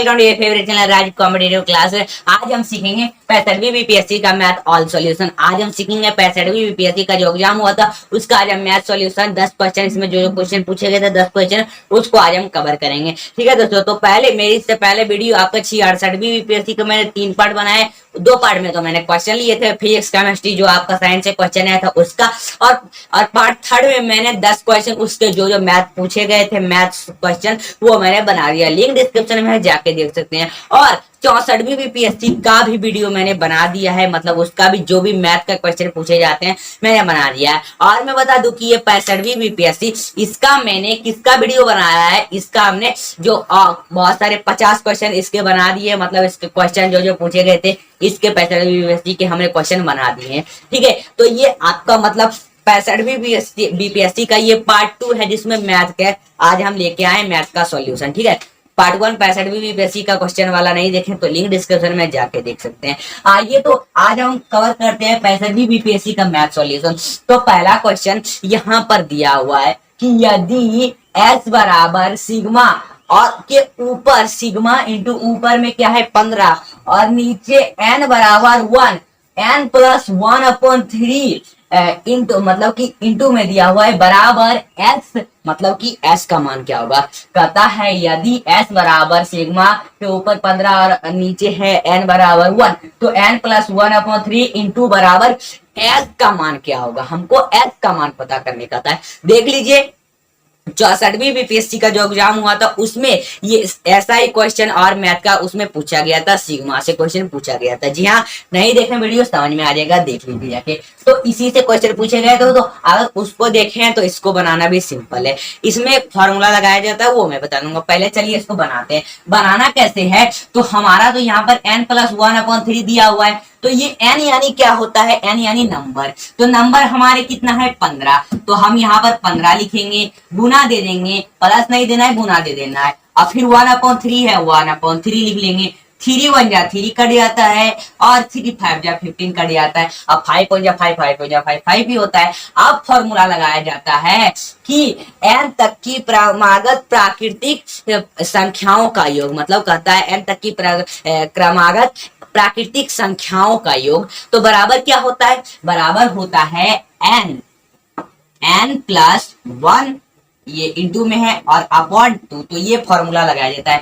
Welcome to your favourite channel Raj competitive class. आज हम सीखेंगे 65वीं बीपीएससी का मैथ ऑल सॉल्यूशन। आज हम सीखेंगे 65वीं बीपीएससी का जो एग्जाम हुआ था उसका आज हम मैथ सॉल्यूशन 10 क्वेश्चन, इसमें जो क्वेश्चन पूछे गए थे 10 क्वेश्चन उसको आज हम कवर करेंगे। ठीक है दोस्तों, तो पहले मेरी इससे पहले वीडियो आपका 68वीं बीपीएससी का मैंने 3 पार्ट बनाए। 2 पार्ट में तो मैंने क्वेश्चन लिए थे फिजिक्स केमिस्ट्री जो आपका साइंस से क्वेश्चन आया था उसका, और पार्ट 3 में मैंने 10 क्वेश्चन उसके जो जो मैथ पूछे गए थे मैथ क्वेश्चन वो मैंने बना दिया। लिंक डिस्क्रिप्शन में जाके देख सकते हैं। और 64वीं बीपीएससी का भी वीडियो मैंने बना दिया है, मतलब उसका भी जो भी मैथ का क्वेश्चन पूछे जाते हैं मैंने बना दिया है। और मैं बता दूं कि ये 65वीं बीपीएससी इसका मैंने किसका वीडियो बनाया है, इसका हमने जो बहुत सारे 50 क्वेश्चन इसके बना दिए, मतलब इसके क्वेश्चन जो जो पूछे गए थे इसके 65वीं बीपीएससी के हमने क्वेश्चन बना दिए हैं। ठीक है, तो ये आपका मतलब 65वीं बीपीएससी का ये पार्ट 2 है जिसमें मैथ के आज हम लेके आए मैथ का सॉल्यूशन। ठीक है, पार्ट 1 65वीं बीपीएससी का क्वेश्चन वाला नहीं देखें तो लिंक डिस्क्रिप्शन में जाके देख सकते हैं। आइए तो आज हम कवर करते हैं 65वीं बीपीएससी का मैथ सॉल्यूशन। तो पहला क्वेश्चन यहाँ पर दिया हुआ है कि यदि s बराबर सिग्मा और के ऊपर सिग्मा इंटू ऊपर में क्या है 15 और नीचे n बराबर 1 n प्लस 1/3 इंटू मतलब कि इंटू में दिया हुआ है बराबर s, मतलब कि s का मान क्या होगा। कहता है यदि s बराबर सिग्मा के ऊपर 15 और नीचे है n बराबर 1 तो n प्लस 1/3 इंटू बराबर s का मान क्या होगा। हमको s का मान पता करने का था। देख लीजिए 64वीं बीपीएससी का जो एग्जाम हुआ था उसमें ये ऐसा ही क्वेश्चन और मैथ का उसमें पूछा गया था, सिग्मा से क्वेश्चन पूछा गया था। जी हाँ, नहीं देखें वीडियो समझ में आ जाएगा, देख लीजिए जाके। तो इसी से क्वेश्चन पूछे गए तो अगर उसको देखें तो इसको बनाना भी सिंपल है। इसमें फॉर्मूला लगाया जाता है वो मैं बता दूंगा। पहले चलिए इसको बनाते हैं। बनाना कैसे है, तो हमारा तो यहाँ पर n प्लस 1/3 दिया हुआ है, तो ये n यानी क्या होता है, n यानी नंबर। तो नंबर हमारे कितना है 15, तो हम यहाँ पर 15 लिखेंगे, गुना दे देंगे, प्लस नहीं देना है गुना दे देना है। और फिर 1/3 है 1/3 लिख लेंगे। 3 1 जा 3 कट जाता है और 3 5 जा 15 कट जाता है। अब 5 1 जा 5 5 1 जा 5 5 भी होता है। अब फॉर्मूला लगाया जाता है कि n तक की क्रमागत प्राकृतिक संख्याओं का योग, मतलब कहता है n तक की क्रमागत प्राकृतिक संख्याओं का योग। तो बराबर क्या होता है, बराबर होता है n प्लस 1 ये इंटू में है और अपॉन 2, तो ये फॉर्मूला लगाया जाता है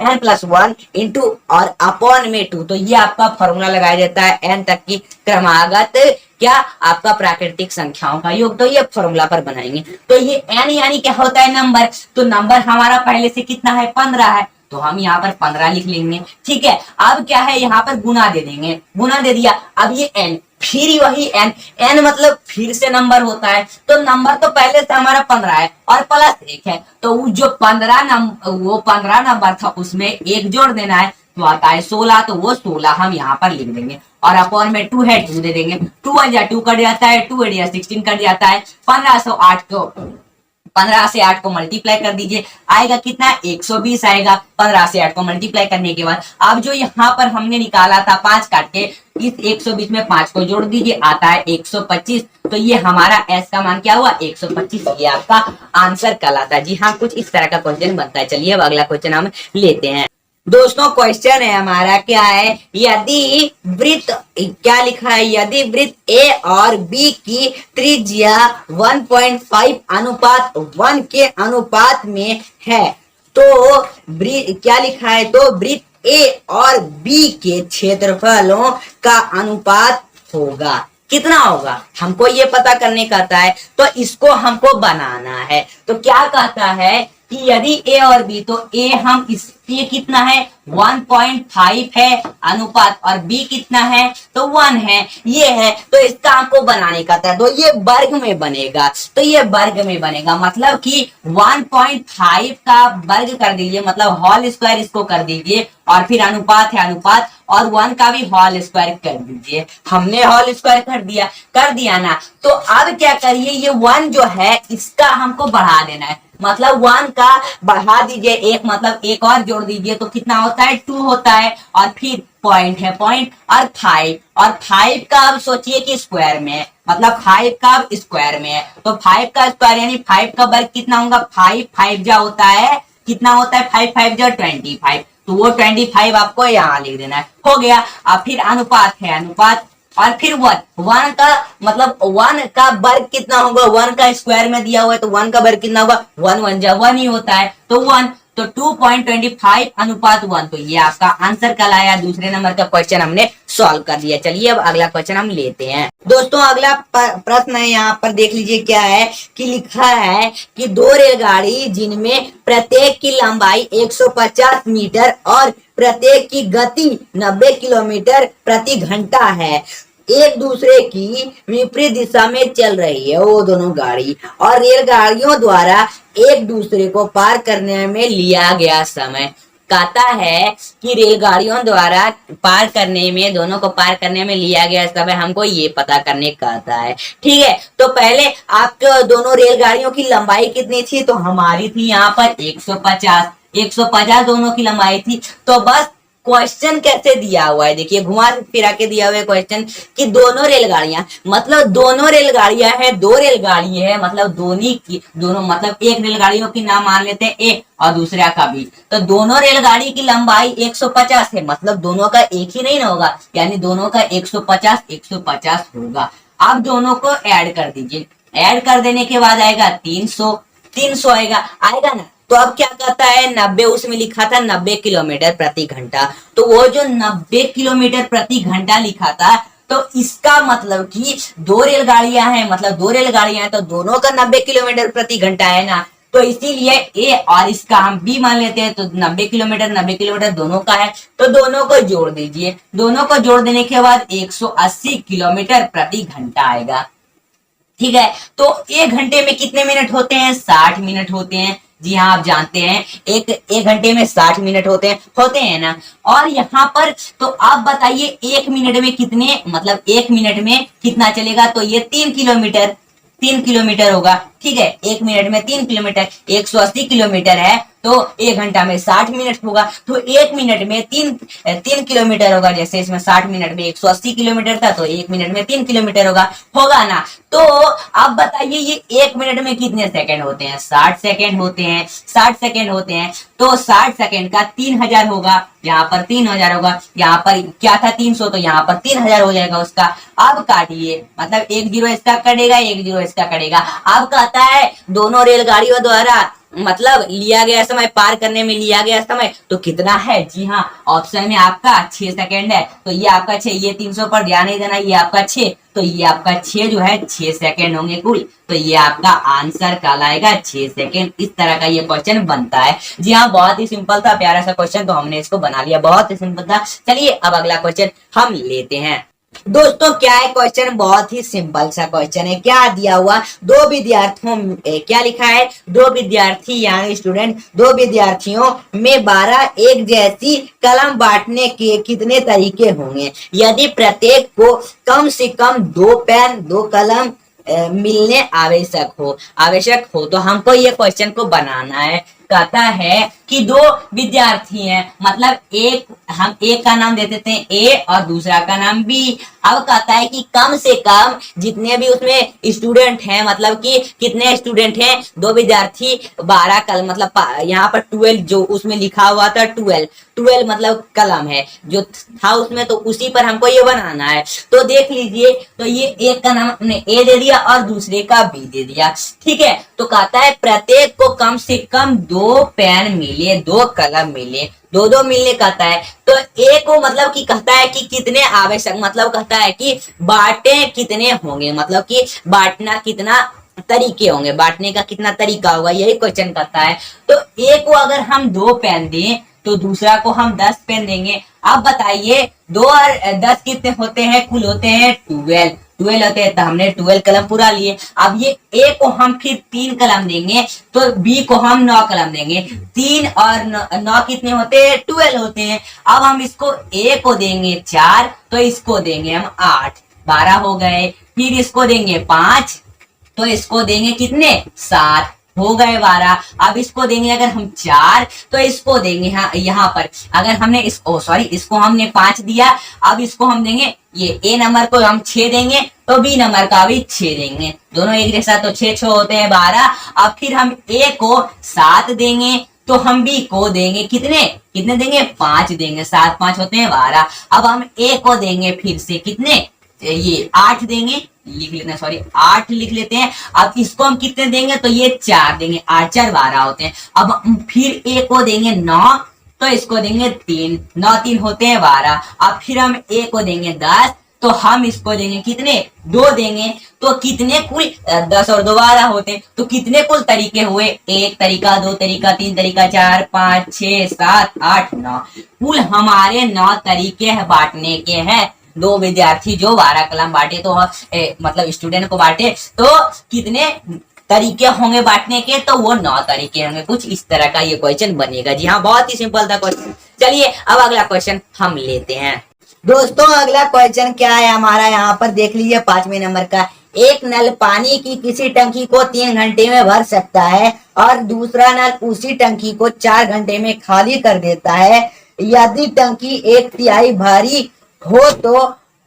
n प्लस 1 इंटू और अपॉन में 2, तो ये आपका फॉर्मूला लगाया जाता है n तक की क्रमागत क्या आपका प्राकृतिक संख्याओं का योग। तो ये फॉर्मूला पर बनाएंगे। तो ये n यानी क्या होता है नंबर, तो नंबर हमारा पहले से कितना है 15 है, तो हम यहाँ पर 15 लिख लेंगे। ठीक है, अब क्या है यहाँ पर गुना दे देंगे, गुना दे दिया। अब ये n फिर वही n मतलब फिर से नंबर होता है, तो नंबर तो पहले से हमारा 15 है और प्लस 1 है, तो जो 15 नंबर था उसमें 1 जोड़ देना है तो आता है 16, तो वो 16 हम यहाँ पर लिख देंगे। और अपॉन में 2 है 2 दे देंगे। 2 1 जा 2 कट जाता है, 2 8 जा 16 कट जाता है। 15 से 8 को मल्टीप्लाई कर दीजिए, आएगा कितना 120 आएगा। 15 से 8 को मल्टीप्लाई करने के बाद अब जो यहाँ पर हमने निकाला था 5 काट के, इस 120 में 5 को जोड़ दीजिए, आता है 125। तो ये हमारा s का मान क्या हुआ 125, ये आपका आंसर कहलाता है। जी हाँ, कुछ इस तरह का क्वेश्चन बनता है। चलिए अब अगला क्वेश्चन हम लेते हैं। दोस्तों क्वेश्चन है हमारा क्या है, यदि वृत्त क्या लिखा है, यदि वृत्त ए और बी की त्रिज्या 1.5 अनुपात 1 के अनुपात में है तो क्या लिखा है, तो वृत्त ए और बी के क्षेत्रफलों का अनुपात होगा कितना होगा, हमको ये पता करने का है। तो इसको हमको बनाना है। तो क्या कहता है कि यदि a और b, तो a हम इस ये कितना है 1.5 है अनुपात और b कितना है तो 1 है, ये है। तो इसका हमको बनाने का था, तो ये वर्ग में बनेगा, तो ये वर्ग में बनेगा, मतलब कि 1.5 का वर्ग कर दीजिए, मतलब होल स्क्वायर इसको कर दीजिए, और फिर अनुपात है अनुपात और 1 का भी होल स्क्वायर कर दीजिए। हमने होल स्क्वायर कर दिया ना। तो अब क्या करिए, ये 1 जो है इसका हमको बढ़ा देना है, मतलब 1 का बढ़ा दीजिए, एक मतलब एक और जोड़ दीजिए तो कितना होता है 2 होता है, और फिर पॉइंट है पॉइंट और 5, और 5 का अब सोचिए कि स्क्वायर में है, मतलब 5 का अब स्क्वायर में है, तो 5 का स्क्वायर यानी 5 का वर्ग कितना होगा 5 5 जा होता है कितना होता है 5 5 जा 25, तो वो 25 आपको यहाँ लिख देना है, हो गया। अब फिर अनुपात है, अनुपात और फिर वन का मतलब वन का वर्ग कितना होगा, वन का स्क्वायर में दिया हुआ है तो वन का वर्ग कितना होगा, वन वन जा वन ही होता है, तो वन, तो 2.25 अनुपात वन, तो ये आपका आंसर कल आया। दूसरे नंबर का क्वेश्चन हमने सॉल्व कर दिया। चलिए अब अगला क्वेश्चन हम लेते हैं। दोस्तों अगला प्रश्न है, यहाँ पर देख लीजिए क्या है कि लिखा है कि दो रेलगाड़ी जिनमें प्रत्येक की लंबाई 150 मीटर और प्रत्येक की गति 90 किलोमीटर प्रति घंटा है, एक दूसरे की विपरीत दिशा में चल रही है वो दोनों गाड़ी, और रेलगाड़ियों द्वारा एक दूसरे को पार करने में लिया गया समय। कहता है कि रेलगाड़ियों द्वारा पार करने में, दोनों को पार करने में लिया गया समय हमको ये पता करने कहता है। ठीक है, तो पहले आपके दोनों रेलगाड़ियों की लंबाई कितनी थी, तो हमारी थी यहाँ पर 150 दोनों की लंबाई थी। तो बस क्वेश्चन कैसे दिया हुआ है, देखिए घुमा फिरा के दिया हुआ है क्वेश्चन कि दोनों रेलगाड़ियां, मतलब दोनों रेलगाड़ियां हैं, दो रेलगाड़ी है, मतलब दोनों मतलब एक रेलगाड़ियों की नाम मान लेते हैं ए और दूसरा का भी, तो दोनों रेलगाड़ी की लंबाई 150 है, मतलब दोनों का एक ही नहीं ना होगा, यानी दोनों का 150 होगा। आप दोनों को ऐड कर दीजिए, ऐड कर देने के बाद आएगा 300 आएगा ना। तो अब क्या कहता है, 90, उसमें लिखा था 90 किलोमीटर प्रति घंटा, तो वो जो 90 किलोमीटर प्रति घंटा लिखा था, तो इसका मतलब कि दो रेलगाड़ियां हैं, मतलब दो रेलगाड़ियां हैं तो दोनों का 90 किलोमीटर प्रति घंटा है ना, तो इसीलिए ए और इसका हम बी मान लेते हैं, तो 90 किलोमीटर दोनों का है, तो दोनों को जोड़ दीजिए, दोनों को जोड़ देने के बाद 180 किलोमीटर प्रति घंटा आएगा। ठीक है, तो एक घंटे में कितने मिनट होते हैं, 60 मिनट होते हैं। जी हाँ, आप जानते हैं एक घंटे में 60 मिनट होते हैं ना। और यहाँ पर तो आप बताइए एक मिनट में कितने, मतलब एक मिनट में कितना चलेगा, तो ये 3 किलोमीटर होगा। ठीक है, एक मिनट में 3 किलोमीटर, 180 किलोमीटर है तो एक घंटा में 60 मिनट होगा, तो एक मिनट में 3 किलोमीटर होगा। जैसे इसमें 60 मिनट में 180 किलोमीटर था, तो एक मिनट में 3 किलोमीटर होगा ना। तो अब बताइए ये एक मिनट में कितने सेकंड होते हैं, 60 सेकंड होते हैं, 60 सेकंड होते हैं, तो 60 सेकंड का 3000 होगा, यहाँ पर 3000 होगा, यहाँ पर क्या था 300, तो यहाँ पर 3000 हो जाएगा उसका। अब काटिए, मतलब एक जीरो इसका कटेगा, एक जीरो इसका कटेगा। अब कहता है दोनों रेलगाड़ियों द्वारा मतलब लिया गया समय, पार करने में लिया गया समय तो कितना है। जी हाँ, ऑप्शन में आपका 6 सेकंड है, तो ये आपका 6, ये 300 पर ध्यान नहीं देना, ये आपका 6, तो ये आपका 6 जो है 6 सेकंड होंगे कुल, तो ये आपका आंसर कहलाएगा 6 सेकंड। इस तरह का ये क्वेश्चन बनता है। जी हाँ, बहुत ही सिंपल था, प्यारा सा क्वेश्चन, तो हमने इसको बना लिया, बहुत ही सिंपल था। चलिए अब अगला क्वेश्चन हम लेते हैं। दोस्तों क्या है क्वेश्चन, बहुत ही सिंपल सा क्वेश्चन है। क्या दिया हुआ, दो विद्यार्थियों क्या लिखा है, दो विद्यार्थी यानी स्टूडेंट, दो विद्यार्थियों में 12 एक जैसी कलम बांटने के कितने तरीके होंगे यदि प्रत्येक को कम से कम 2 पेन 2 कलम मिलने आवश्यक हो। तो हमको ये क्वेश्चन को बनाना है। कहता है कि दो विद्यार्थी हैं, मतलब हम एक का नाम दे देते हैं ए और दूसरा का नाम बी। अब कहता है कि कम से कम जितने भी उसमें स्टूडेंट हैं, मतलब कि कितने स्टूडेंट हैं, दो विद्यार्थी 12 कलम, मतलब यहाँ पर 12 जो उसमें लिखा हुआ था 12 मतलब कलम है जो था उसमें, तो उसी पर हमको ये बनाना है। तो देख लीजिए, तो ये एक का नाम हमने ए दे दिया और दूसरे का बी दे दिया। ठीक है, तो कहता है प्रत्येक को कम से कम 2 पेन मिले, 2 कलम मिले, 2 मिलने कहता है। तो ए को मतलब कि कहता है कि कितने आवश्यक, मतलब कहता है कि बांटे कितने होंगे, मतलब कि बांटना कितना तरीके होंगे, बांटने का कितना तरीका होगा, यही क्वेश्चन करता है। तो ए को अगर हम 2 पेन दें तो दूसरा को हम 10 पेन देंगे। अब बताइए 2 और 10 कितने होते हैं, कुल होते हैं 12 होते हैं, तो हमने 12 कलम पूरा लिए। अब ये ए को हम फिर 3 कलम देंगे, तो बी को हम 9 कलम देंगे। 3 और 9 कितने होते हैं, 12 होते हैं। अब हम इसको ए को देंगे 4, तो इसको देंगे हम 8, 12 हो गए। फिर इसको देंगे 5, तो इसको देंगे कितने, 7 हो गए 12। अब इसको देंगे अगर हम 4, तो इसको देंगे यहाँ पर अगर हमने इसको हमने 5 दिया, अब इसको हम देंगे, ये ए नंबर को हम 6 देंगे, तो बी नंबर का भी 6 देंगे, दोनों एक जैसा, तो 6 6 होते हैं 12। अब फिर हम ए को 7 देंगे, तो हम बी को देंगे कितने कितने देंगे 5 देंगे, 7 5 होते हैं 12। अब हम ए को देंगे फिर से कितने ये 8 देंगे, लिख लेते हैं सॉरी 8 लिख लेते हैं। अब इसको हम कितने देंगे तो ये 4 देंगे, 8 4 12 होते हैं। अब फिर ए को देंगे 9, तो इसको देंगे 3, 9 3 होते हैं 12। अब फिर हम ए को देंगे 10, तो हम इसको देंगे कितने 2 देंगे। तो कितने कुल 10 और 2 12 होते हैं। तो कितने कुल तरीके हुए, 1 तरीका 2 तरीका 3 तरीका 4 5 6 7 8 9, कुल हमारे 9 तरीके हैं बांटने के हैं। 2 विद्यार्थी जो 12 कलम बांटे तो मतलब स्टूडेंट को बांटे तो कितने तरीके होंगे बांटने के, तो वो 9 तरीके होंगे। कुछ इस तरह का ये क्वेश्चन बनेगा। जी हाँ, बहुत ही सिंपल था क्वेश्चन। चलिए अब अगला क्वेश्चन हम लेते हैं। दोस्तों अगला क्वेश्चन क्या है हमारा, यहाँ पर देख लीजिए 5वें नंबर का। एक नल पानी की किसी टंकी को 3 घंटे में भर सकता है और दूसरा नल उसी टंकी को 4 घंटे में खाली कर देता है। यदि टंकी 1/3 भरी हो तो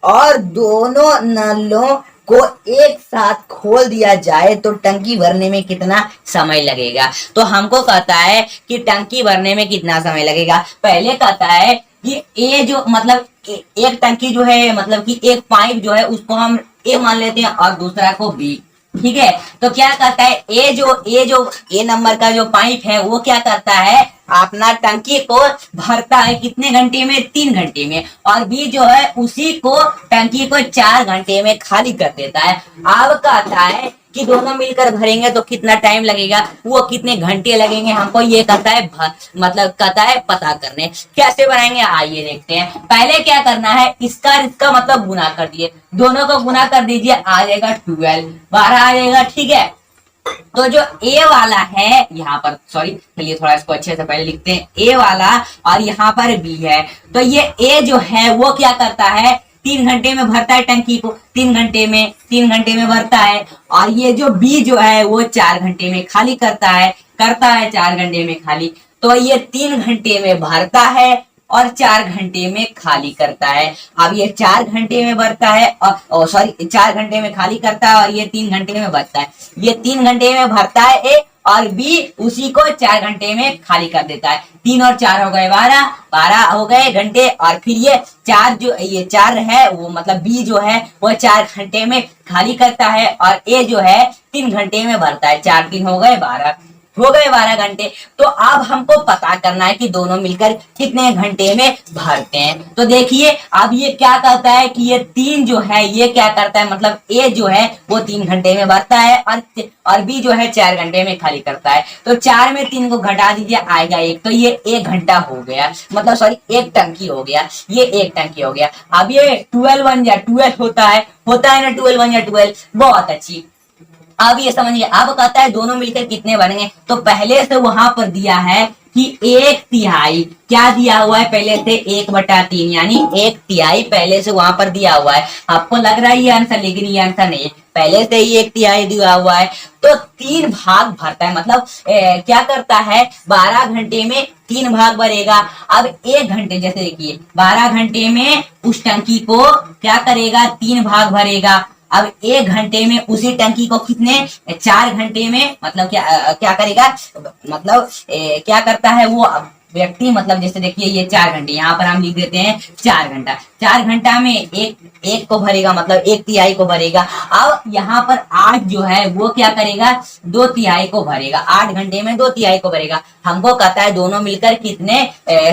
और दोनों नलों को एक साथ खोल दिया जाए तो टंकी भरने में कितना समय लगेगा। तो हमको कहता है कि टंकी भरने में कितना समय लगेगा। पहले कहता है कि ए जो मतलब एक टंकी जो है मतलब कि एक पाइप जो है उसको हम ए मान लेते हैं और दूसरा को बी, ठीक है। तो क्या करता है ए नंबर का जो पाइप है वो क्या करता है अपना टंकी को भरता है कितने घंटे में 3 घंटे में, और बी जो है उसी को टंकी को 4 घंटे में खाली कर देता है। अब कहता है कि दोनों मिलकर भरेंगे तो कितना टाइम लगेगा, वो कितने घंटे लगेंगे, हमको ये कहता है मतलब कहता है पता करने। कैसे बनाएंगे आइए देखते हैं। पहले क्या करना है, इसका मतलब गुना कर दिए, दोनों को गुना कर दीजिए, आ जाएगा 12 12 आ जाएगा, ठीक है। तो जो ए वाला है यहाँ पर सॉरी चलिए थोड़ा इसको अच्छे से पहले लिखते हैं, ए वाला और यहाँ पर बी है। तो ये ए जो है वो क्या करता है 3 घंटे में भरता है टंकी को, 3 घंटे में भरता है। और ये जो बी जो है वो 4 घंटे में खाली करता है 4 घंटे में खाली। तो ये 3 घंटे में भरता है और 4 घंटे में खाली करता है। अब ये 4 घंटे में भरता है और सॉरी 4 घंटे में खाली करता है और ये 3 घंटे में भरता है। ये 3 घंटे में भरता है ए और बी उसी को 4 घंटे में खाली कर देता है। 3 और 4 हो गए 12 हो गए घंटे। और फिर ये 4 है वो मतलब बी जो है वो 4 घंटे में खाली करता है और ए जो है 3 घंटे में भरता है। 4 3 हो गए 12 घंटे। तो अब हमको पता करना है कि दोनों मिलकर कितने घंटे में भरते हैं। तो देखिए अब ये क्या कहता है कि ये 3 जो है ये क्या करता है मतलब ए जो है वो 3 घंटे में भरता है और बी जो है 4 घंटे में खाली करता है। तो 4 में 3 को घटा दीजिए आएगा 1, तो ये 1 घंटा हो गया, मतलब सॉरी 1 टंकी हो गया, ये 1 टंकी हो गया। अब ये 12 1 या 12 होता है ना, 12 1 या 12, बहुत अच्छी। अब ये समझिए, अब कहता है दोनों मिलकर कितने बनेंगे। तो पहले से वहां पर दिया है कि 1/3 क्या दिया हुआ है पहले से 1/3 यानी 1/3 पहले से वहां पर दिया हुआ है। आपको लग रहा है ये आंसर, लेकिन ये आंसर नहीं, पहले से ही 1/3 दिया हुआ है। तो 3 भाग भरता है मतलब क्या करता है 12 घंटे में 3 भाग भरेगा। अब 1 घंटे जैसे देखिए 12 घंटे में उस टंकी को क्या करेगा 3 भाग भरेगा। अब 1 घंटे में उसी टंकी को कितने 4 घंटे में मतलब क्या करेगा मतलब क्या करता है वो व्यक्ति, मतलब जैसे देखिए ये 4 घंटे, यहाँ पर हम लिख देते हैं 4 घंटा। 4 घंटा में एक को भरेगा मतलब 1/3 को भरेगा। अब यहाँ पर 8 जो है वो क्या करेगा 2/3 को भरेगा, 8 घंटे में 2/3 को भरेगा। हमको कहता है दोनों मिलकर कितने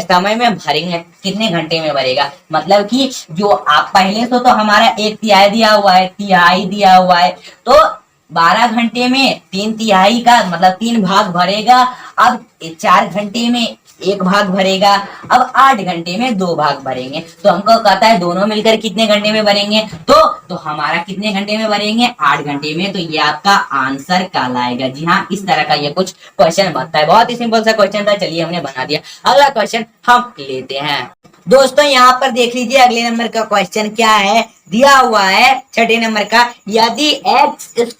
समय में भरेंगे, कितने घंटे में भरेगा। मतलब कि जो आप पहले से तो हमारा 1/3 दिया हुआ है, तिहाई दिया हुआ है, तो 12 घंटे में 3/3 का मतलब 3 भाग भरेगा। अब 4 घंटे में 1 भाग भरेगा। अब 8 घंटे में 2 भाग भरेंगे। तो हमको कहता है दोनों मिलकर कितने घंटे में भरेंगे, तो हमारा कितने घंटे में भरेंगे 8 घंटे में। तो ये आपका आंसर कहलाएगा। जी हाँ, इस तरह का ये कुछ क्वेश्चन बनता है। बहुत ही सिंपल सा क्वेश्चन था, चलिए हमने बना दिया। अगला क्वेश्चन हम लेते हैं। दोस्तों यहाँ पर देख लीजिए अगले नंबर का क्वेश्चन क्या है, दिया हुआ है 6ठे नंबर का। यदि x² -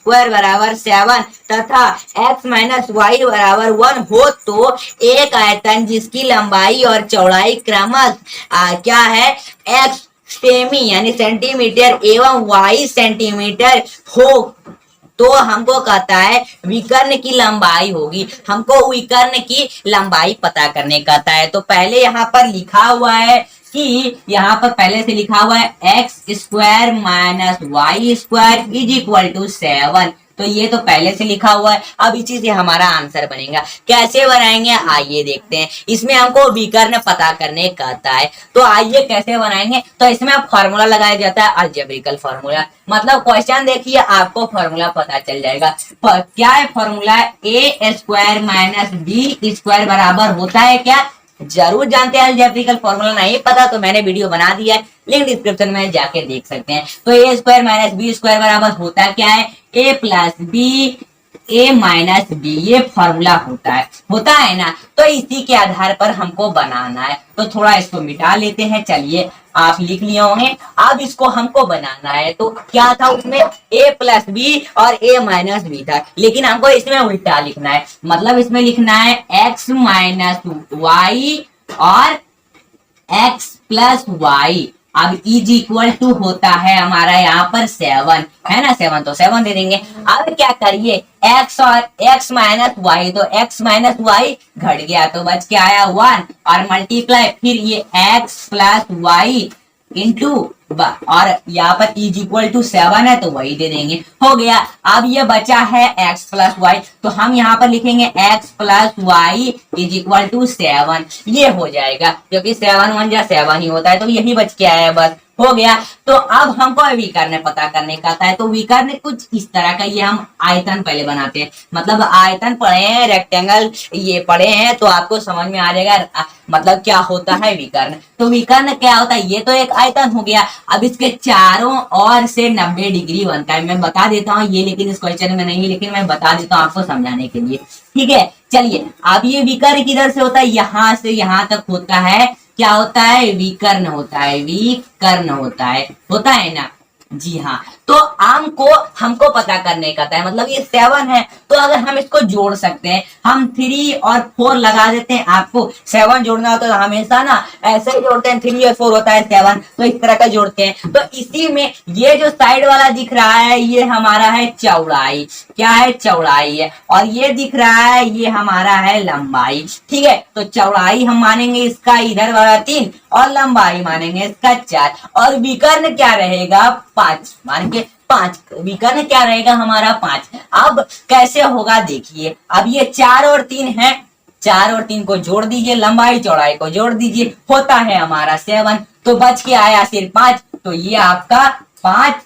y² बराबर 7 तथा x - y बराबर 1 हो तो एक आयतन जिसकी लंबाई और चौड़ाई क्रमशः क्या है x सेमी यानी सेंटीमीटर एवं y सेंटीमीटर हो तो हमको कहता है विकर्ण की लंबाई होगी, हमको विकर्ण की लंबाई पता करने कहता है। तो पहले यहाँ पर लिखा हुआ है कि यहाँ पर पहले से लिखा हुआ है x square minus y square is equal to 7। तो ये तो पहले से लिखा हुआ है। अब इसी से हमारा आंसर बनेगा। कैसे बनाएंगे आइए देखते हैं। इसमें हमको विकर्ण पता करने कहता है, तो आइए कैसे बनाएंगे। तो इसमें फॉर्मूला लगाया जाता है अलजेब्रिकल फॉर्मूला। मतलब क्वेश्चन देखिए आपको फॉर्मूला पता चल जाएगा। क्या है फॉर्मूला? ए स्क्वायर माइनस बी स्क्वायर बराबर होता है क्या? जरूर जानते हैं अलजेब्रिकल फॉर्मूला। नहीं पता तो मैंने वीडियो बना दिया है, लिंक डिस्क्रिप्शन में जाके देख सकते हैं। तो ए स्क्वायर माइनस बी स्क्वायर बराबर होता क्या है? ए प्लस बी ए माइनस बी, ये फॉर्मूला होता है ना। तो इसी के आधार पर हमको बनाना है। तो थोड़ा इसको मिटा लेते हैं। चलिए आप लिख लिए होंगे। अब इसको हमको बनाना है। तो क्या था उसमें? ए प्लस बी और ए माइनस बी था, लेकिन हमको इसमें उल्टा लिखना है। मतलब इसमें लिखना है एक्स माइनस वाई और एक्स प्लस वाई। अब इज इक्वल टू होता है हमारा यहाँ पर 7 है ना, 7 तो 7 दे देंगे। अब क्या करिए x और x माइनस वाई, तो x माइनस वाई घट गया तो बच के आया 1 और मल्टीप्लाई फिर ये x प्लस वाई इंटू और यहाँ पर इज इक्वल टू 7 है तो वही दे देंगे, हो गया। अब ये बचा है x प्लस वाई, तो हम यहाँ पर लिखेंगे x plus y is equal to 7। ये हो जाएगा क्योंकि 7 1 जा 7 ही होता है, तो यही बच के आया, बस हो गया। तो अब हमको विकर्ण पता करने का है। तो विकर्ण कुछ इस तरह का, ये हम आयतन पहले बनाते हैं। मतलब आयतन पढ़े हैं, रेक्टेंगल ये पढ़े हैं, तो आपको समझ में आ जाएगा मतलब क्या होता है विकर्ण। तो विकर्ण क्या होता है? ये तो एक आयतन हो गया। अब इसके चारों ओर से 90 डिग्री बनता है। मैं बता देता हूँ ये, लेकिन इस क्वेश्चन में नहीं है, लेकिन मैं बता देता हूँ आपको समझाने के लिए, ठीक है। चलिए अब ये विकर्ण किधर से होता है? यहाँ से यहाँ तक होता है। क्या होता है? विकर्ण होता है, विकर्ण होता है ना। जी हाँ। तो हमको पता करने का था, मतलब ये 7 है, तो अगर हम इसको जोड़ सकते हैं, हम 3 और 4 लगा देते हैं। आपको 7 जोड़ना होता है तो हमेशा ना ऐसे ही जोड़ते हैं, 3 और 4 होता है 7, तो इस तरह का जोड़ते हैं। तो इसी में ये जो साइड वाला दिख रहा है ये हमारा है चौड़ाई। क्या है? चौड़ाई है। और ये दिख रहा है ये हमारा है लंबाई, ठीक है। तो चौड़ाई हम मानेंगे इसका इधर वाला 3 और लंबाई मानेंगे इसका 4, और विकर्ण क्या रहेगा? 5 मान के 5। विकर्ण क्या रहेगा हमारा? 5। अब कैसे होगा देखिए। अब ये 4 और 3 है, 4 और 3 को जोड़ दीजिए, लंबाई चौड़ाई को जोड़ दीजिए, होता है हमारा 7। तो बच के आया सिर्फ 5। तो ये आपका 5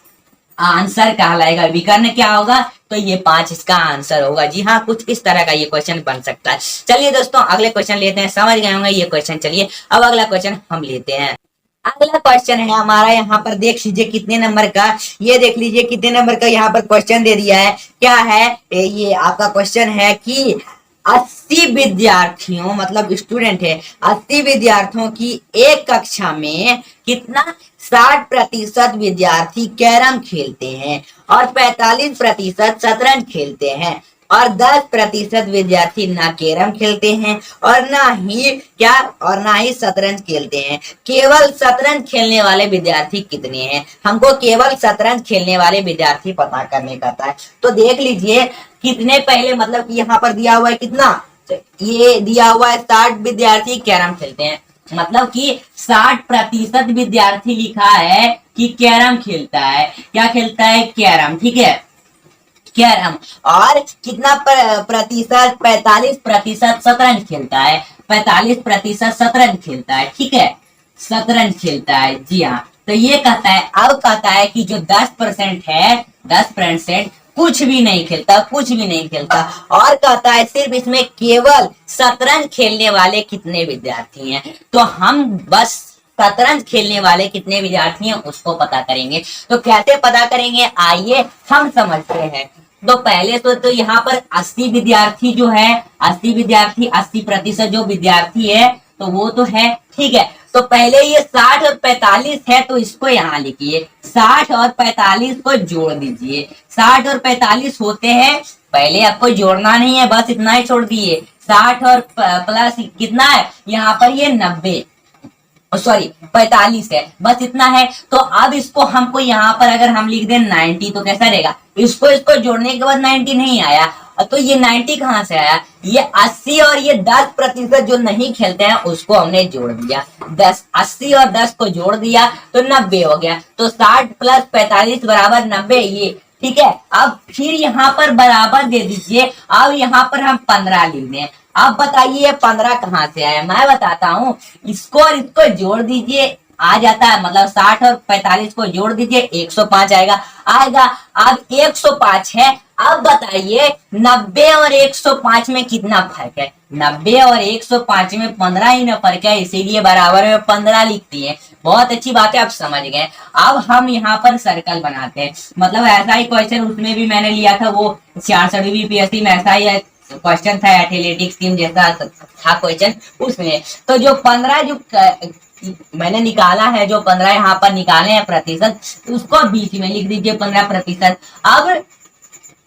आंसर कहलाएगा। विकर्ण क्या होगा? तो ये 5 इसका आंसर होगा। जी हाँ, कुछ इस तरह का ये क्वेश्चन बन सकता है। चलिए दोस्तों अगले क्वेश्चन लेते हैं। समझ गए होंगे ये क्वेश्चन। चलिए अब अगला क्वेश्चन हम लेते हैं। अगला क्वेश्चन है हमारा, यहाँ पर देख लीजिए कितने नंबर का, ये देख लीजिए कितने नंबर का यहाँ पर क्वेश्चन दे दिया है। क्या है ये आपका क्वेश्चन है कि 80 विद्यार्थियों, मतलब स्टूडेंट है, 80 विद्यार्थियों की एक कक्षा में कितना 60% विद्यार्थी कैरम खेलते हैं और 45% शतरंज खेलते हैं और 10% विद्यार्थी ना कैरम खेलते हैं और ना ही शतरंज खेलते हैं। केवल शतरंज खेलने वाले विद्यार्थी कितने हैं? हमको केवल शतरंज खेलने वाले विद्यार्थी पता करने का था। तो देख लीजिए कितने, पहले मतलब कि यहाँ पर दिया हुआ है कितना, ये दिया हुआ है 60 विद्यार्थी कैरम खेलते हैं, मतलब कि 60% विद्यार्थी लिखा है कि कैरम खेलता है। क्या खेलता है? कैरम, ठीक है, कैरम। और कितना प्रतिशत? 45% शतरंज खेलता है, 45% शतरंज खेलता है, ठीक है, शतरंज खेलता है। जी हाँ। तो ये कहता है, अब कहता है कि जो 10% है, 10% कुछ भी नहीं खेलता, कुछ भी नहीं खेलता। और कहता है सिर्फ इसमें केवल शतरंज खेलने वाले कितने विद्यार्थी हैं। तो हम बस शतरंज खेलने वाले कितने विद्यार्थी हैं उसको पता करेंगे। तो कैसे पता करेंगे आइए हम समझते हैं। तो पहले तो यहाँ पर 80 विद्यार्थी जो है, 80 विद्यार्थी, 80% जो विद्यार्थी है तो वो तो है, ठीक है। तो पहले ये 60 और 45 है, तो इसको यहाँ लिखिए, 60 और 45 को जोड़ दीजिए। 60 और 45 होते हैं, पहले आपको जोड़ना नहीं है, बस इतना ही छोड़ दिए। 60 और प्लस कितना है यहाँ पर? ये 90, सॉरी 45 है, बस इतना है। तो अब इसको हमको यहाँ पर अगर हम लिख दें 90 तो कैसा रहेगा, इसको जोड़ने के बाद 90 नहीं आया, तो ये 90 कहां से आया, ये 80 और ये 10% जो नहीं खेलते हैं उसको हमने जोड़ दिया, 80 और 10 को जोड़ दिया तो 90 हो गया। तो 60 प्लस 45 बराबर 90, ये ठीक है। अब फिर यहाँ पर बराबर दे दीजिए, अब यहाँ पर हम 15 लिख दें। अब बताइए 15 कहां से आया, मैं बताता हूं, इसको और इसको जोड़ दीजिए आ जाता है, मतलब 60 और 45 को जोड़ दीजिए 105 आएगा। अब 105 है। अब बताइए 90 और 105 में कितना फर्क है, 90 और 105 में 15 ही ना फर्क है, इसीलिए बराबर में 15 लिखती है। बहुत अच्छी बात है, आप समझ गए। अब हम यहाँ पर सर्कल बनाते हैं, मतलब ऐसा ही क्वेश्चन उसमें भी मैंने लिया था, वो 66वीं पीएससी में ऐसा ही क्वेश्चन था, एथलेटिक्स टीम जैसा था क्वेश्चन उसमें। तो जो 15 जो मैंने निकाला है, जो 15 यहाँ पर निकाले हैं प्रतिशत, उसको बीच में लिख दीजिए 15%। अब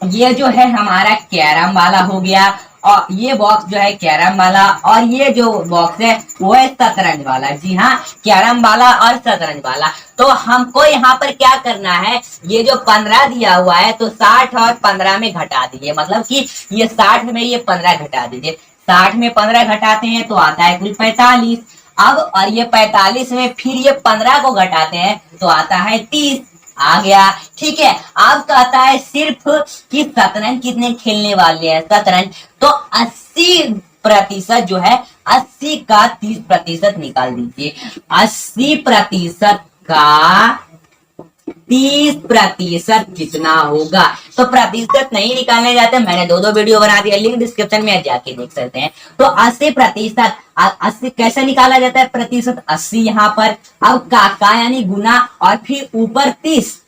ये जो है हमारा कैरम वाला हो गया, और ये बॉक्स जो है कैरम वाला, और ये जो बॉक्स है वो है शतरंज वाला। जी हाँ, कैरम वाला और शतरंज वाला। तो हमको यहाँ पर क्या करना है, ये जो 15 दिया हुआ है तो 60 और 15 में घटा दीजिए, मतलब कि ये 60 में ये 15 घटा दीजिए, 60 में 15 घटाते हैं तो आता है कुल 45। अब और ये 45 में फिर ये 15 को घटाते हैं तो आता है 30, आ गया। ठीक है, अब कहता है सिर्फ कि शतरंज कितने खेलने वाले हैं, शतरंज तो 80% जो है, 80 का 30% निकाल दीजिए, 80% का 30% कितना होगा। तो प्रतिशत नहीं निकालने जाते, मैंने दो वीडियो बना दिया, लिंक डिस्क्रिप्शन में जाके देख सकते हैं। तो 80%, 80 कैसे निकाला जाता है प्रतिशत, 80 यहाँ पर, अब का यानी गुना, और फिर ऊपर 30,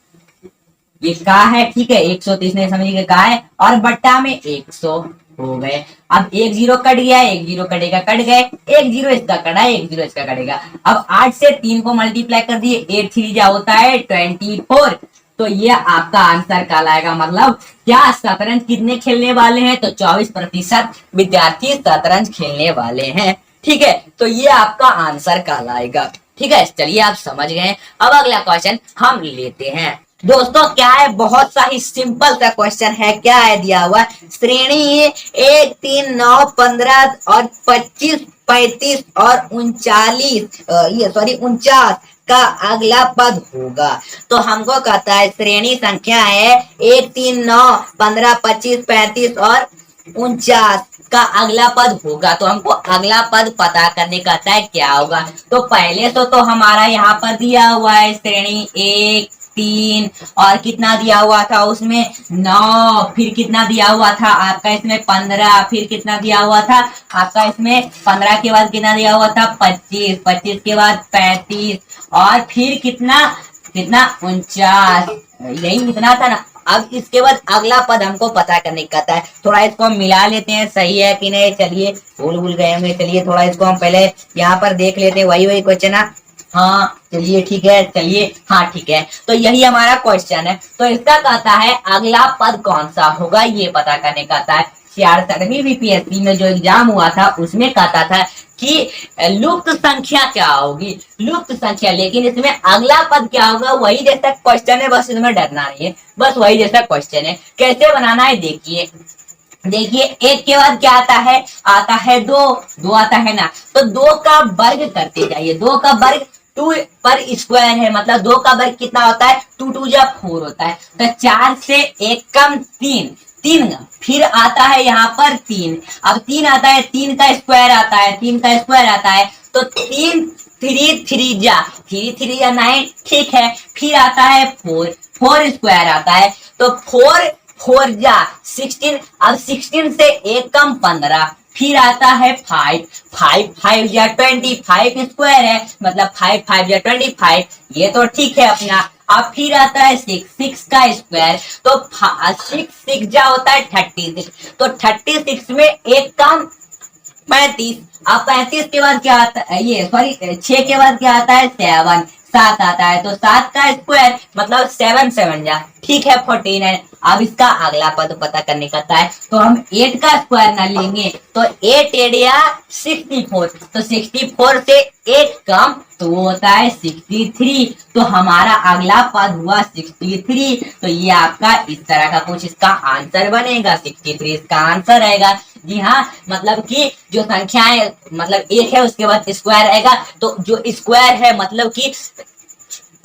ये का है, ठीक है, 130 नहीं समझिए का है, और बट्टा में 100 हो गए। अब 1 0 कट गया, 1 0 कटेगा, कट गए, 1 0 इसका कटा, 1 0 इसका कटेगा। अब 8 से 3 को मल्टीप्लाई कर दिए, 8 3 जा होता है 24। तो ये आपका आंसर कहलाएगा। मतलब क्या शतरंज कितने खेलने वाले हैं, तो 24% विद्यार्थी शतरंज खेलने वाले हैं। ठीक है, तो ये आपका आंसर कहलाएगा। ठीक है, चलिए आप समझ गए। अब अगला क्वेश्चन हम लेते हैं। दोस्तों क्या है, बहुत सा ही सिंपल सा क्वेश्चन है। क्या है दिया हुआ, श्रेणी 1 3 9 15 और 25 35 और 49 का अगला पद होगा। तो हमको कहता है श्रेणी संख्या है 1 3 9 15 25 35 और 49 का अगला पद होगा। तो हमको अगला पद पता करने का है क्या होगा। तो पहले तो हमारा यहाँ पर दिया हुआ है श्रेणी 1 3 और कितना दिया हुआ था उसमें 9, फिर कितना दिया हुआ था आपका इसमें 15, फिर कितना दिया हुआ था आपका इसमें 15 के बाद कितना दिया हुआ था 25, 25 के बाद 35 और फिर कितना 49, यही इतना था ना। अब इसके बाद अगला पद हमको पता करने का है। थोड़ा इसको हम मिला लेते हैं, सही है कि नहीं। चलिए भूल गए होंगे, चलिए थोड़ा इसको हम पहले यहाँ पर देख लेते हैं। वही क्वेश्चन है, हाँ चलिए ठीक है, चलिए हाँ ठीक है। तो यही हमारा क्वेश्चन है। तो इसका कहता है अगला पद कौन सा होगा, ये पता करने का है। 66वीं बीपीएससी में जो एग्जाम हुआ था उसमें कहता था कि लुप्त संख्या क्या होगी, लुप्त संख्या। लेकिन इसमें अगला पद क्या होगा, वही जैसा क्वेश्चन है, बस इसमें डरना नहीं है, बस वही जैसा क्वेश्चन है। कैसे बनाना है देखिए, देखिए 1 के बाद क्या आता है 2 आता है ना। तो 2 का वर्ग करते जाइए, 2 का वर्ग 2 पर स्क्वायर है, मतलब 2 का वर्ग कितना होता है 2 2 जा 4 होता है। तो 4 से 1 कम 3, फिर आता है यहाँ पर 3, अब 3 आता है, 3 का स्क्वायर आता है, 3 का स्क्वायर आता है। तो 3 3 जा 9, ठीक है। फिर आता है 4 स्क्वायर आता है, तो 4 जा 16, अब 16 से 1 कम 15, फिर आता है 5 या 25 स्क्वायर है, मतलब 5 या 25, ये तो ठीक है अपना। अब फिर आता है 6 का स्क्वायर, तो 6 जा होता है 36, तो 36 में 1 कम 35, अब 35 के बाद क्या आता है, ये सॉरी 6 के बाद क्या आता है 7, 7 आता है, तो 7 का स्क्वायर मतलब 7 7 जा, ठीक है 49। अब इसका अगला पद पता करने का है, तो हम 8 का स्क्वायर ना लेंगे, तो 8 8 या 64, तो 64 से 8 कम तो वो होता है 63, तो हमारा अगला पद हुआ 63। तो ये आपका इस तरह का कुछ इसका आंसर बनेगा, 63 इसका आंसर रहेगा। जी हाँ, मतलब कि जो संख्याएं मतलब एक है उसके बाद स्क्वायर आएगा, तो जो स्क्वायर है मतलब कि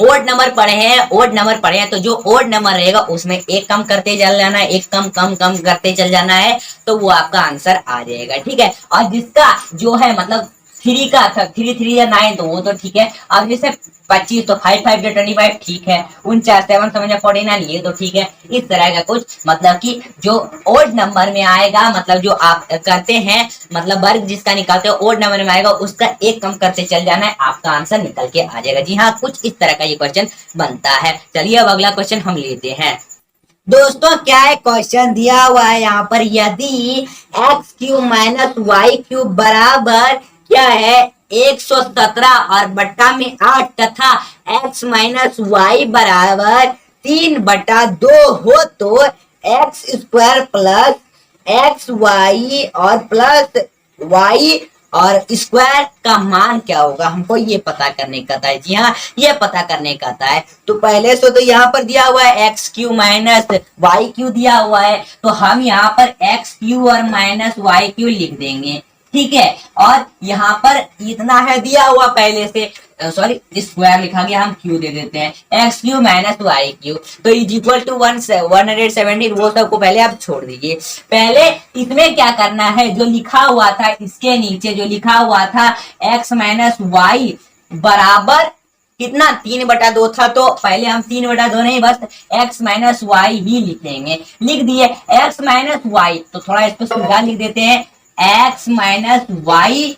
ओड नंबर पढ़े हैं तो जो ओड नंबर रहेगा उसमें एक कम करते चल जाना है, एक कम कम कम करते चल जाना है, तो वो आपका आंसर आ जाएगा, ठीक है। और जिसका जो है मतलब 3 का था, 3 3 या 9, तो वो तो ठीक है। अब जैसे 25 तो 5 5 या 25 ठीक है, 49 7 7 49 ये तो ठीक है। इस तरह का कुछ मतलब कि जो ओड नंबर में आएगा, मतलब जो आप करते हैं मतलब वर्ग जिसका निकालते हो ओड नंबर में आएगा उसका एक कम करते चल जाना है, आपका आंसर निकल के आ जाएगा। जी हाँ, कुछ इस तरह का ये क्वेश्चन बनता है। चलिए अब अगला क्वेश्चन हम लेते हैं। दोस्तों क्या है, क्वेश्चन दिया हुआ है यहाँ पर, यदि x cube minus y cube बराबर क्या है 117 और बट्टा में 8 तथा x माइनस वाई बराबर 3/2 हो, तो x square plus x y और प्लस वाई और स्क्वायर का मान क्या होगा, हमको ये पता करने का था। जी हाँ, ये पता करने का था। तो पहले से तो यहाँ पर दिया हुआ है x cube minus y cube दिया हुआ है, तो हम यहाँ पर एक्स क्यू और माइनस वाई क्यू लिख देंगे, ठीक है। और यहाँ पर इतना है दिया हुआ पहले से, सॉरी स्क्वायर लिखा गया, हम क्यू दे देते हैं, x cube minus y cube, तो इज इक्वल टू 117, वो सब को पहले आप छोड़ दीजिए। पहले इसमें क्या करना है, जो लिखा हुआ था इसके नीचे जो लिखा हुआ था एक्स माइनस वाई बराबर कितना 3/2 था, तो पहले हम 3/2 नहीं बस x माइनस वाई ही लिख देंगे। लिख दिए x माइनस वाई, तो थोड़ा इसको सीधा लिख देते हैं, x माइनस वाई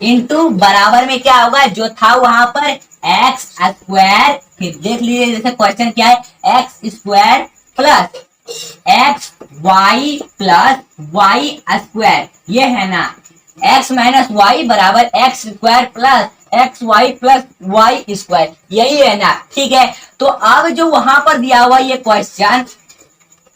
इंटू बराबर में क्या होगा, जो था वहां पर एक्स स्क्वायर, फिर देख लीजिए जैसे क्वेश्चन क्या है, x square plus x y plus y square, ये है ना, एक्स माइनस वाई बराबर x square plus x y plus y square, यही है ना, ठीक है। तो अब जो वहां पर दिया हुआ ये क्वेश्चन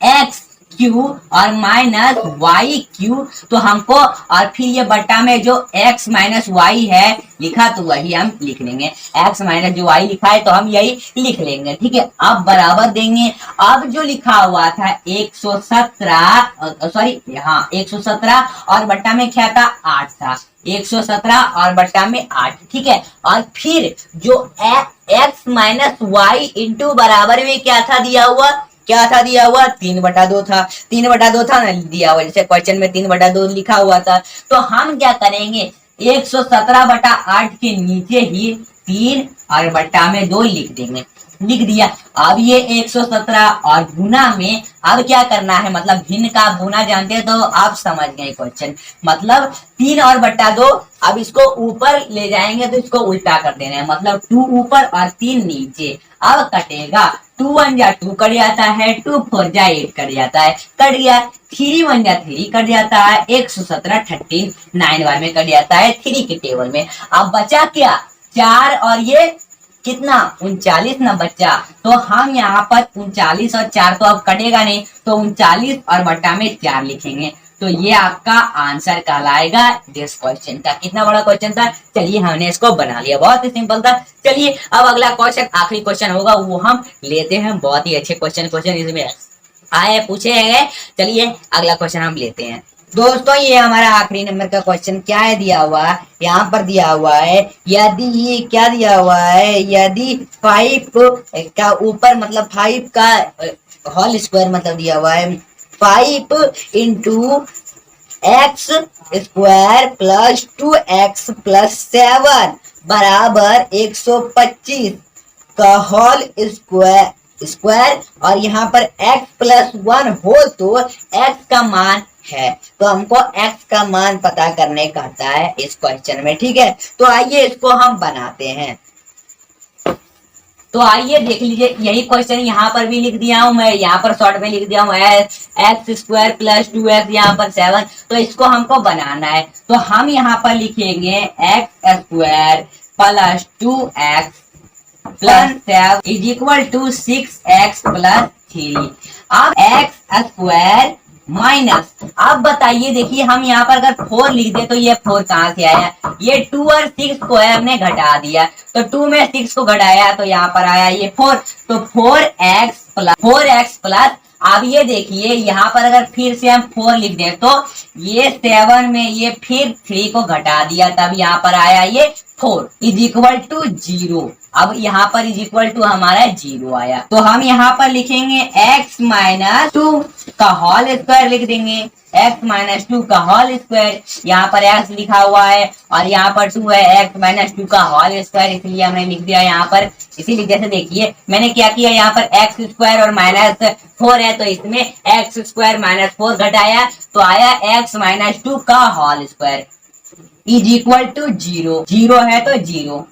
एक्स क्यू और माइनस वाई क्यू, तो हमको और फिर ये बट्टा में जो x माइनस वाई है लिखा, तो वही हम लिख लेंगे, x माइनस जो y लिखा है तो हम यही लिख लेंगे, ठीक है। अब बराबर देंगे, अब जो लिखा हुआ था 117, सॉरी यहाँ 117 और बट्टा में क्या था 8 था, 117 और बट्टा में 8, ठीक है। और फिर जो x माइनस वाई इंटू बराबर में क्या था दिया हुआ, क्या था दिया हुआ 3/2 था, 3/2 था ना दिया हुआ, जैसे क्वेश्चन में 3/2 लिखा हुआ था, तो हम क्या करेंगे 117/8 के नीचे ही 3 और बट्टा में 2 लिख देंगे, लिख दिया। अब ये 117 और गुना में अब क्या करना है, मतलब भिन्न का गुना जानते हैं तो आप समझ गए क्वेश्चन, मतलब 3 और बट्टा 2, अब इसको ऊपर ले जाएंगे तो इसको उल्टा कर देना है, मतलब 2 ऊपर और 3 नीचे। अब कटेगा 2 1 जा 2 कट जाता है, 2 4 जा 8 कट जाता है, कट गया, 3 1 जा 3 कट जाता है, 117 39 बार में कट जाता है 3 के टेबल में। अब बचा क्या 4 और ये कितना 39 ना बच्चा, तो हम यहाँ पर 39 और 4 तो अब कटेगा नहीं, तो 39 और बट्टा में 4 लिखेंगे, तो ये आपका आंसर कहलाएगा दिस क्वेश्चन का। कितना बड़ा क्वेश्चन था, चलिए हमने इसको बना लिया, बहुत ही सिंपल था। चलिए अब अगला क्वेश्चन आखिरी क्वेश्चन होगा वो हम लेते हैं, बहुत ही अच्छे क्वेश्चन इसमें आए पूछे गए। चलिए अगला क्वेश्चन हम लेते हैं। दोस्तों ये हमारा आखिरी नंबर का क्वेश्चन क्या है दिया हुआ, यहाँ पर दिया हुआ है, यदि क्या दिया हुआ है, यदि 5 का ऊपर मतलब 5 का होल स्क्वायर मतलब दिया हुआ है 5 into x square plus 2x plus 7 बराबर 125 का होल स्क्वायर और यहाँ पर x प्लस 1 हो, तो x का मान है, तो हमको x का मान पता करने का आता है इस क्वेश्चन में, ठीक है। तो आइए इसको हम बनाते हैं। तो आइए देख लीजिए, यही क्वेश्चन यहाँ पर भी लिख दिया हूं मैं, यहाँ पर शॉर्ट में लिख दिया हूँ एक्स स्क्वायर प्लस 2x यहाँ पर 7, तो इसको हमको बनाना है, तो हम यहाँ पर लिखेंगे x square plus 2x plus 7 is equal to 6x plus 3। अब x स्क्वायर माइनस, अब बताइए देखिए हम यहाँ पर अगर 4 लिख दे तो ये 4 कहाँ से आया, ये 2 और 6 को है हमने घटा दिया, तो 2 में 6 को घटाया तो यहाँ पर आया ये 4, तो 4x प्लस अब ये देखिए यहाँ पर अगर फिर से हम 4 लिख दें तो ये 7 में ये फिर 3 को घटा दिया तब यहाँ पर आया ये 4 इज इक्वल टू 0। अब यहाँ पर इज इक्वल टू हमारा 0 आया, तो हम यहाँ पर लिखेंगे x माइनस 2 का होल स्क्वायर लिख देंगे, x माइनस 2 का होल स्क्वायर, यहाँ पर x लिखा हुआ है और यहाँ पर 2 है, x माइनस 2 का होल स्क्वायर, इसलिए हमने लिख दिया यहाँ पर। इसीलिए जैसे देखिए मैंने क्या किया, यहाँ पर x स्क्वायर और माइनस 4 है तो इसमें x स्क्वायर माइनस 4 घटाया तो आया x माइनस 2 का whole square is equal to 0, 0 है तो 0।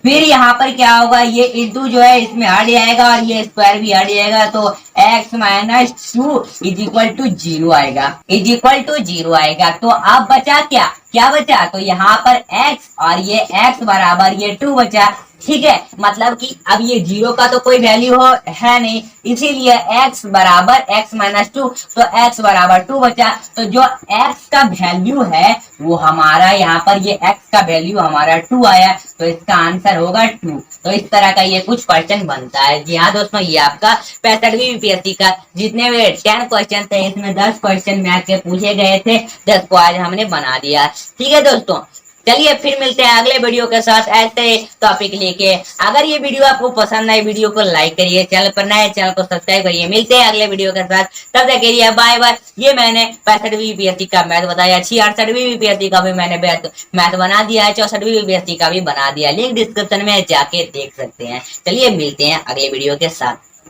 फिर यहाँ पर क्या होगा, ये इंटू जो है इसमें हट जाएगा और ये स्क्वायर भी हट जाएगा, तो x minus 2 is equal to 0 आएगा, इज इक्वल टू 0 आएगा। तो अब बचा क्या, क्या बचा, तो यहाँ पर x और ये x बराबर ये 2 बचा, ठीक है। मतलब कि अब ये 0 का तो कोई वैल्यू है नहीं, इसीलिए x बराबर x माइनस 2, तो x बराबर 2 बचा। तो जो x का वैल्यू है वो हमारा यहाँ पर ये x का वैल्यू हमारा 2 आया, तो इसका आंसर होगा 2। तो इस तरह का ये कुछ क्वेश्चन बनता है। जी हाँ दोस्तों, ये आपका 65वीं यूपीएससी का जितने भी 10 क्वेश्चन थे इसमें 10 क्वेश्चन मैथ के पूछे गए थे, 10 को आज हमने बना दिया। ठीक है दोस्तों, चलिए फिर मिलते हैं अगले वीडियो के साथ ऐसे टॉपिक लेके। अगर ये वीडियो आपको पसंद आए वीडियो को लाइक करिए, चैनल पर नए चैनल को सब्सक्राइब करिए। मिलते हैं अगले वीडियो के साथ, तब तक के लिए बाय बाय। ये मैंने 65वीं यूपीएससी का मैथ बताया, 68वीं यूपीएससी का भी मैंने मैथ बना दिया है, 64वीं यूपीएससी का भी बना दिया, लिंक डिस्क्रिप्शन में जाके देख सकते हैं। चलिए मिलते हैं अगले वीडियो के साथ।